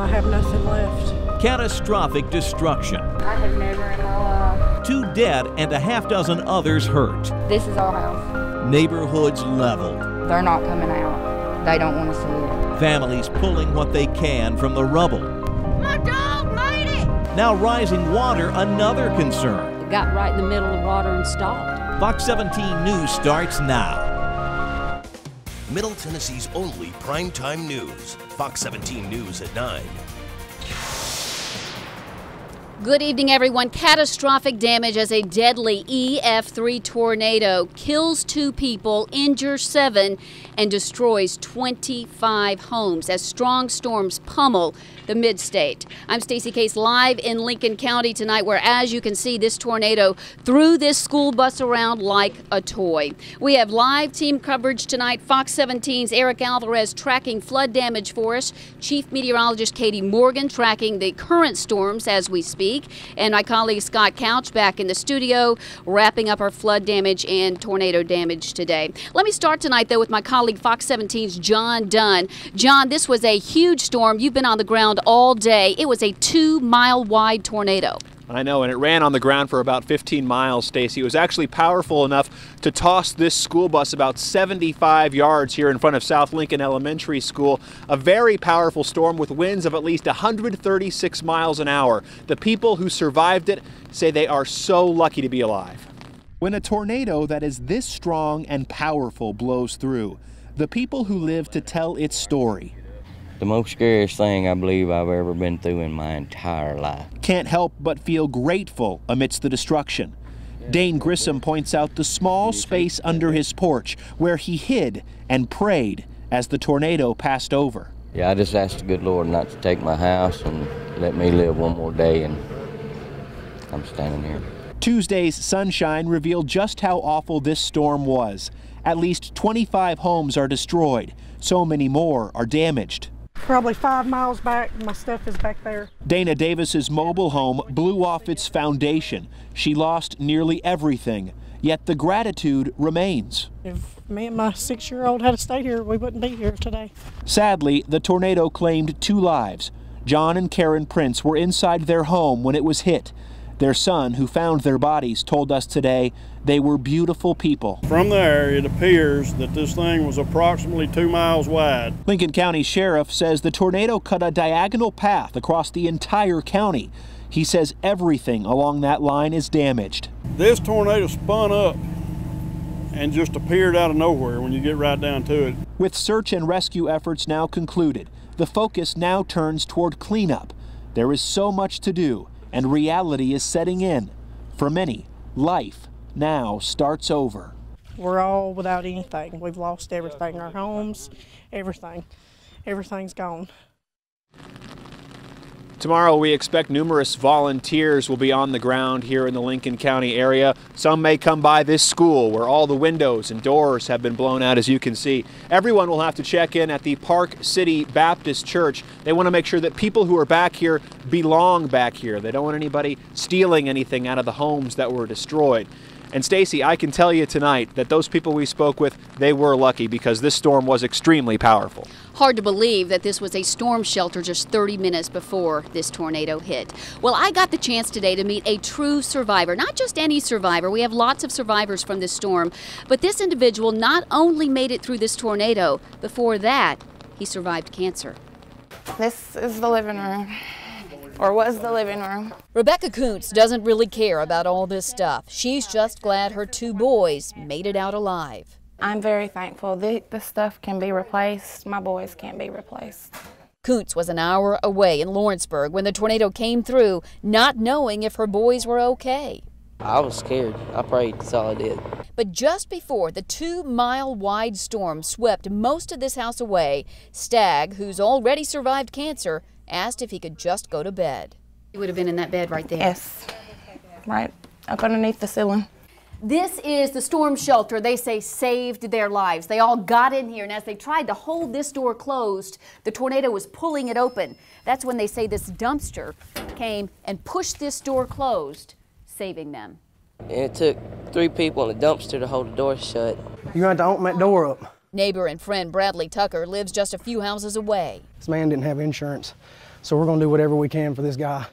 I have nothing left. Catastrophic destruction. I have never in my life. 2 dead and a half dozen others hurt. This is our house. Neighborhoods leveled. They're not coming out. They don't want to see it. Families pulling what they can from the rubble. My dog made it! Now rising water, another concern. It got right in the middle of the water and stopped. Fox 17 News starts now. Middle Tennessee's only primetime news. Fox 17 News at 9. Good evening, everyone. Catastrophic damage as a deadly EF3 tornado kills 2 people, injures 7, and destroys 25 homes as strong storms pummel the mid-state. I'm Stacey Case live in Lincoln County tonight, where, as you can see, this tornado threw this school bus around like a toy. We have live team coverage tonight. Fox 17's Eric Alvarez tracking flood damage for us. Chief Meteorologist Katie Morgan tracking the current storms as we speak. And my colleague Scott Couch back in the studio wrapping up our flood damage and tornado damage today. Let me start tonight, though, with my colleague Fox 17's John Dunn. John, this was a huge storm. You've been on the ground all day. It was a 2-mile wide tornado. I know, and it ran on the ground for about 15 miles, Stacey. It was actually powerful enough to toss this school bus about 75 yards here in front of South Lincoln Elementary School. A very powerful storm with winds of at least 136 miles an hour. The people who survived it say they are so lucky to be alive. When a tornado that is this strong and powerful blows through, the people who live to tell its story the most scariest thing I believe I've ever been through in my entire life. Can't help but feel grateful amidst the destruction. Dane Grissom points out the small space under his porch where he hid and prayed as the tornado passed over. Yeah, I just asked the good Lord not to take my house and let me live one more day, and I'm standing here. Tuesday's sunshine revealed just how awful this storm was. At least 25 homes are destroyed. So many more are damaged. Probably 5 miles back. My stuff is back there. Dana Davis's mobile home blew off its foundation. She lost nearly everything, yet the gratitude remains. If me and my 6-year-old had stayed here, we wouldn't be here today. Sadly, the tornado claimed 2 lives. John and Karen Prince were inside their home when it was hit. Their son, who found their bodies, told us today they were beautiful people. From there, it appears that this thing was approximately 2 miles wide. Lincoln County Sheriff says the tornado cut a diagonal path across the entire county. He says everything along that line is damaged. This tornado spun up and just appeared out of nowhere when you get right down to it. With search and rescue efforts now concluded, the focus now turns toward cleanup. There is so much to do, and reality is setting in. For many, life now starts over. We're all without anything. We've lost everything, our homes, everything. Everything's gone. Tomorrow we expect numerous volunteers will be on the ground here in the Lincoln County area. Some may come by this school where all the windows and doors have been blown out, as you can see. Everyone will have to check in at the Park City Baptist Church. They want to make sure that people who are back here belong back here. They don't want anybody stealing anything out of the homes that were destroyed. And Stacey, I can tell you tonight that those people we spoke with, they were lucky because this storm was extremely powerful. Hard to believe that this was a storm shelter just 30 minutes before this tornado hit. Well, I got the chance today to meet a true survivor, not just any survivor. We have lots of survivors from this storm, but this individual not only made it through this tornado, before that, he survived cancer. This is the living room. Or was the living room. Rebecca Kuntz doesn't really care about all this stuff. She's just glad her 2 boys made it out alive. I'm very thankful. The stuff can be replaced. My boys can't be replaced. Kuntz was an hour away in Lawrenceburg when the tornado came through, not knowing if her boys were okay. I was scared. I prayed, that's all I did. But just before the 2-mile wide storm swept most of this house away, Stagg, who's already survived cancer, asked if he could just go to bed. He would have been in that bed right there. Yes, right up underneath the ceiling. This is the storm shelter they say saved their lives. They all got in here, and as they tried to hold this door closed, the tornado was pulling it open. That's when they say this dumpster came and pushed this door closed, saving them. And it took 3 people in the dumpster to hold the door shut. You're going to have to open that door up. Neighbor and friend Bradley Tucker lives just a few houses away. This man didn't have insurance, So we're going to do whatever we can for this guy.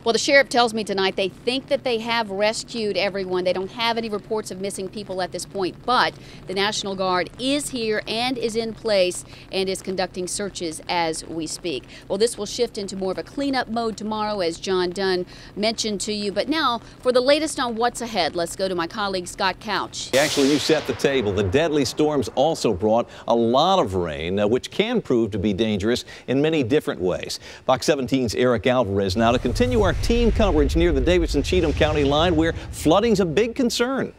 Well, the sheriff tells me tonight they think that they have rescued everyone. They don't have any reports of missing people at this point, but the National Guard is here and is in place and is conducting searches as we speak. Well, this will shift into more of a cleanup mode tomorrow, as John Dunn mentioned to you. But now, for the latest on what's ahead, let's go to my colleague Scott Couch. Actually, you set the table. The deadly storms also brought a lot of rain, which can prove to be dangerous in many different ways. Fox 17's Eric Alvarez now to continue our team coverage near the Davidson-Cheatham County line, where flooding's a big concern.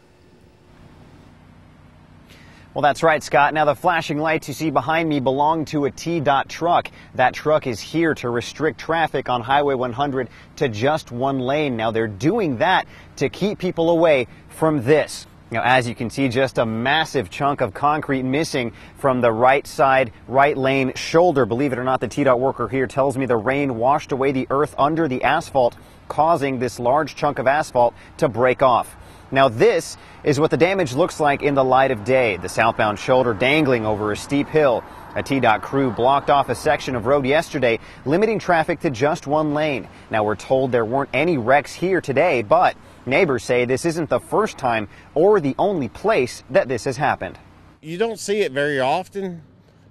Well, that's right, Scott. Now, the flashing lights you see behind me belong to a T-Dot truck. That truck is here to restrict traffic on Highway 100 to just one lane. Now, they're doing that to keep people away from this. Now, as you can see, just a massive chunk of concrete missing from the right side, right lane shoulder. Believe it or not, the T-Dot worker here tells me the rain washed away the earth under the asphalt, causing this large chunk of asphalt to break off. Now, this is what the damage looks like in the light of day. The southbound shoulder dangling over a steep hill. A T-Dot crew blocked off a section of road yesterday, limiting traffic to just one lane. Now, we're told there weren't any wrecks here today, but neighbors say this isn't the first time or the only place that this has happened. You don't see it very often,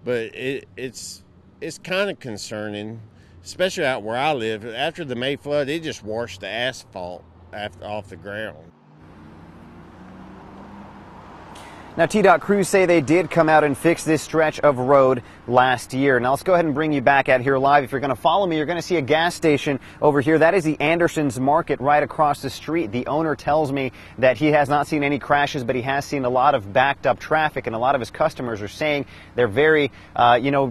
but it's kind of concerning, especially out where I live. After the May flood, it just washed the asphalt off the ground. Now, T-Dot crews say they did come out and fix this stretch of road last year. Now, let's go ahead and bring you back out here live. If you're going to follow me, you're going to see a gas station over here. That is the Anderson's Market right across the street. The owner tells me that he has not seen any crashes, but he has seen a lot of backed up traffic, and a lot of his customers are saying they're very,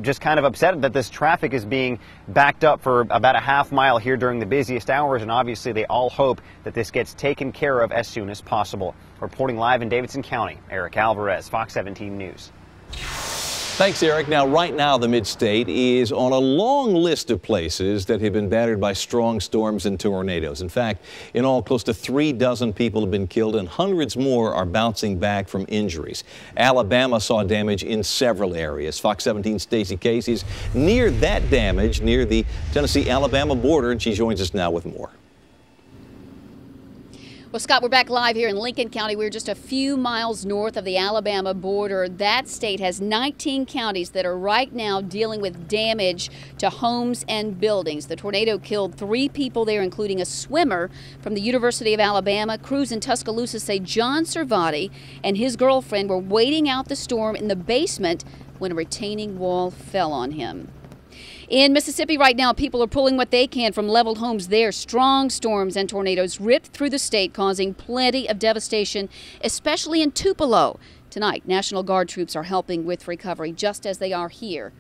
just kind of upset that this traffic is being backed up for about a half mile here during the busiest hours, and obviously they all hope that this gets taken care of as soon as possible. Reporting live in Davidson County, Eric Alvarez, Fox 17 News. Thanks, Eric. Now, right now, the Mid-State is on a long list of places that have been battered by strong storms and tornadoes. In fact, in all, close to 36 people have been killed and hundreds more are bouncing back from injuries. Alabama saw damage in several areas. Fox 17's Stacey Casey's near that damage near the Tennessee-Alabama border, and she joins us now with more. Well, Scott, we're back live here in Lincoln County. We're just a few miles north of the Alabama border. That state has 19 counties that are right now dealing with damage to homes and buildings. The tornado killed 3 people there, including a swimmer from the University of Alabama. Crews in Tuscaloosa say John Servati and his girlfriend were waiting out the storm in the basement when a retaining wall fell on him. In Mississippi right now, people are pulling what they can from leveled homes there. Strong storms and tornadoes ripped through the state, causing plenty of devastation, especially in Tupelo. Tonight, National Guard troops are helping with recovery, just as they are here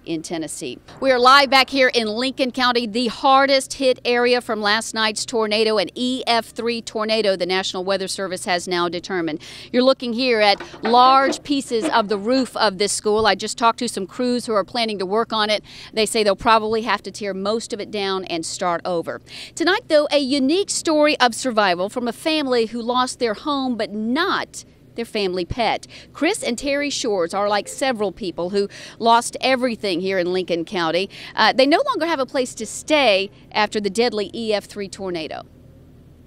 in Tennessee. We are live back here in Lincoln County, the hardest hit area from last night's tornado, an EF3 tornado, the National Weather Service has now determined. You're looking here at large pieces of the roof of this school. I just talked to some crews who are planning to work on it. They say they'll probably have to tear most of it down and start over. Tonight, though, a unique story of survival from a family who lost their home, but not their family pet. Chris and Terry Shores are like several people who lost everything here in Lincoln County. They no longer have a place to stay after the deadly EF3 tornado.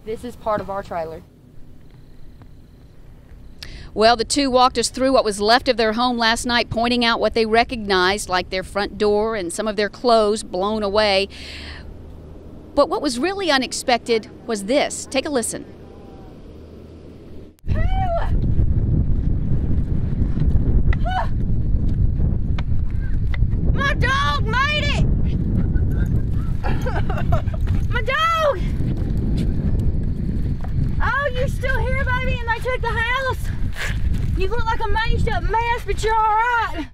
This is part of our trailer. Well, the two walked us through what was left of their home last night, pointing out what they recognized, like their front door and some of their clothes blown away. But what was really unexpected was this. Take a listen. My dog made it! My dog! Oh, you're still here, baby, and they took the house. You look like a mazed up mess, but you're all right.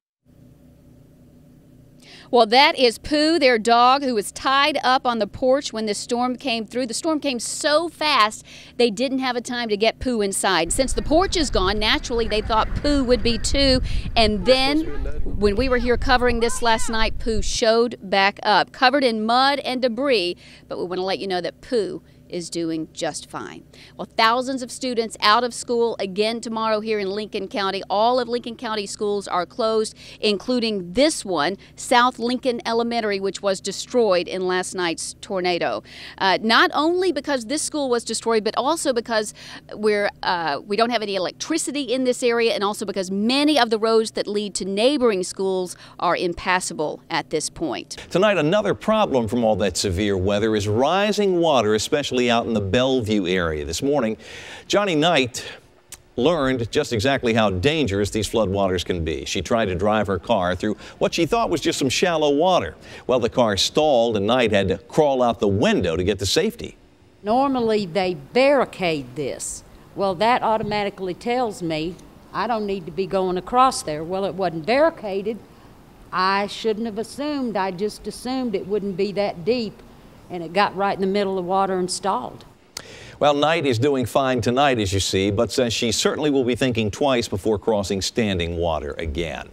Well, that is Pooh, their dog, who was tied up on the porch when the storm came through. The storm came so fast, they didn't have a time to get Pooh inside. Since the porch is gone, naturally, they thought Pooh would be too. And then, when we were here covering this last night, Pooh showed back up, covered in mud and debris. But we want to let you know that Pooh is doing just fine. Well, thousands of students out of school again tomorrow here in Lincoln County. All of Lincoln County schools are closed, including this one, South Lincoln Elementary, which was destroyed in last night's tornado. Not only because this school was destroyed, but also because we don't have any electricity in this area, and also because many of the roads that lead to neighboring schools are impassable at this point. Tonight, another problem from all that severe weather is rising water, especially out in the Bellevue area. This morning, Johnny Knight learned just exactly how dangerous these floodwaters can be. She tried to drive her car through what she thought was just some shallow water. Well, the car stalled and Knight had to crawl out the window to get to safety. Normally they barricade this. Well, that automatically tells me I don't need to be going across there. Well, it wasn't barricaded. I shouldn't have assumed. I just assumed it wouldn't be that deep, and it got right in the middle of the water and stalled. Well, Knight is doing fine tonight, as you see, but says she certainly will be thinking twice before crossing standing water again.